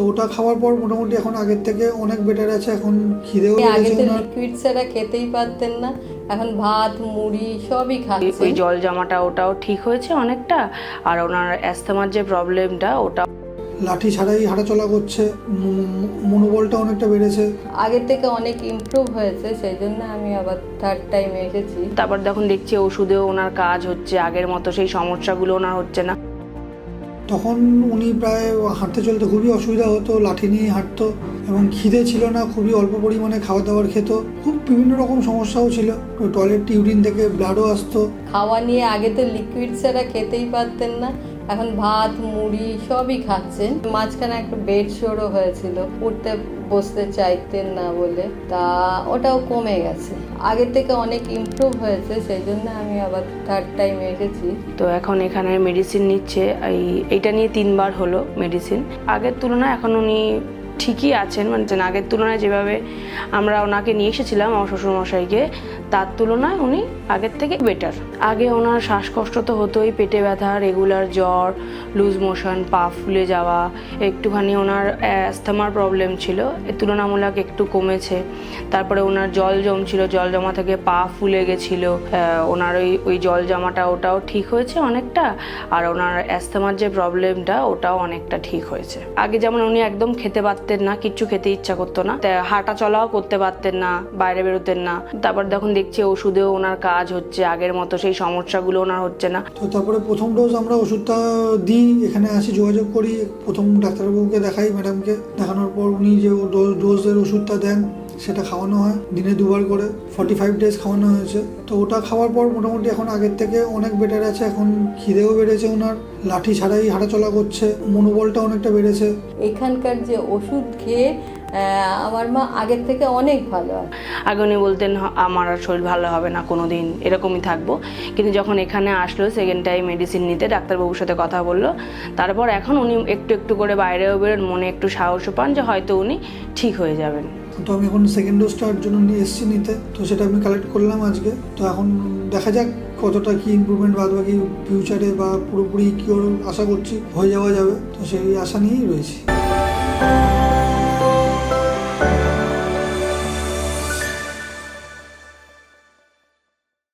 ওটা খাওয়ার পর মোটামুটি এখন আগের থেকে অনেক বেটার আছে। এখন খিদেও আগে পেয়েছে তো ওনার। লিকুইড ছাড়া খেতেই পারতেন না, এখন ভাত মুড়ি সবই খাচ্ছে। ওই জল জমাটা ওটাও ঠিক হয়েছে অনেকটা, আর ওনার অ্যাস্থমার যে প্রবলেমটা ওটা লাঠি ছাড়াই হাঁটাচলা করছে, মনোবলটা অনেকটা বেড়েছে। আগের থেকে অনেক ইমপ্রুভ হয়েছে, সেই জন্য আমি আবার থার্ড টাইম এসেছি। তারপর দেখুন দেখছি ওষুধেও ওনার কাজ হচ্ছে, আগের মতো সেই সমস্যাগুলো ওনার হচ্ছে না। তখন উনি প্রায় হাঁটতে চলতে খুবই অসুবিধা হতো, লাঠি নিয়ে হাঁটতো এবং খিদে ছিল না, খুবই অল্প পরিমাণে খাওয়া দাওয়ার খেত, খুব বিভিন্ন রকম সমস্যাও ছিল। টয়লেট ইউরিন থেকে ব্লাডও আসতো। খাওয়া নিয়ে আগে তো লিকুইড ছাড়া খেতেই পারতেন না, এখন ভাত মুড়ি সবই খাচ্ছেন। মাঝখানে একটা বেড শোরও হয়েছিল, উঠতে বসতে চাইতেন না বলে, তা ওটাও কমে গেছে। আগের থেকে অনেক ইমপ্রুভ হয়েছে, সেই জন্য আমি আবার থার্ড টাইম এসেছি। তো এখন এখানে মেডিসিন নিচ্ছে, এইটা নিয়ে 3বার হলো মেডিসিন। আগের তুলনায় এখন উনি ঠিকই আছেন, মানে আগের তুলনায় যেভাবে আমরা ওনাকে নিয়ে এসেছিলাম আমার শ্বশুরমশাইকে, তার তুলনায় উনি আগের থেকে বেটার। আগে ওনার শ্বাসকষ্ট তো হতোই, পেটে ব্যথা, রেগুলার জ্বর, লুজ মোশন, পা ফুলে যাওয়া, একটুখানি ওনার অ্যাস্থমার প্রবলেম ছিল, এর তুলনামূলক একটু কমেছে। তারপরে ওনার জল জমছিল, জল জমা থেকে পা ফুলে গেছিলো, ওনার ওই জল জমাটা ওটাও ঠিক হয়েছে অনেকটা, আর ওনার অ্যাস্থমার যে প্রবলেমটা ওটাও অনেকটা ঠিক হয়েছে। আগে যেমন উনি একদম খেতে পারতেন না, কিচ্ছু খেতে ইচ্ছা করতো না, হাঁটা চলাও করতে পারতেন না, বাইরে বেরোতেন না। তারপর দেখুন দেখছি ওষুধেও ওনার কাজ হচ্ছে, আগের মতো সেই সমস্যাগুলো ওনার হচ্ছে না। তো তারপরে প্রথম ডোজ আমরা ওষুধটা দিই, এখানে আসি, যোগাযোগ করি, প্রথম ডাক্তারবাবুকে দেখাই, ম্যাডামকে দেখানোর পর উনি যে ডোজের ওষুধটা দেন সেটা খাওয়ানো হয় দিনে 2বার করে, 45 ডেজ খাওয়ানো হয়েছে। তো ওটা খাওয়ার পর মোটামুটি এখন আগের থেকে অনেক বেটার আছে। এখন খিদেও বেড়েছে ওনার, লাঠি ছাড়াই হাঁটাচলা করছে, মনোবলটা অনেকটা বেড়েছে। এখানকার যে ওষুধ খেয়ে আমার মা আগের থেকে অনেক ভালো আছে। আগে উনি বলতেন আমার আর শরীর ভালো হবে না, কোনো দিন এরকমই থাকবো, কিন্তু যখন এখানে আসলো সেকেন্ড টাইম মেডিসিন নিতে, ডাক্তারবাবুর সাথে কথা বললো, তারপর এখন উনি একটু একটু করে বাইরেও বেরোন, মনে একটু সাহসও পান যে হয়তো উনি ঠিক হয়ে যাবেন। তো আমি এখন সেকেন্ড ডোজটার জন্য নিয়ে এসেছি নিতে, তো সেটা আমি কালেক্ট করলাম আজকে। তো এখন দেখা যাক কতটা কি ইমপ্রুভমেন্ট বাদ বাকি ফিউচারে বা পুরোপুরি কি আশা করছি হয়ে যাওয়া যাবে, তো সেই আশা নিয়েই রয়েছি।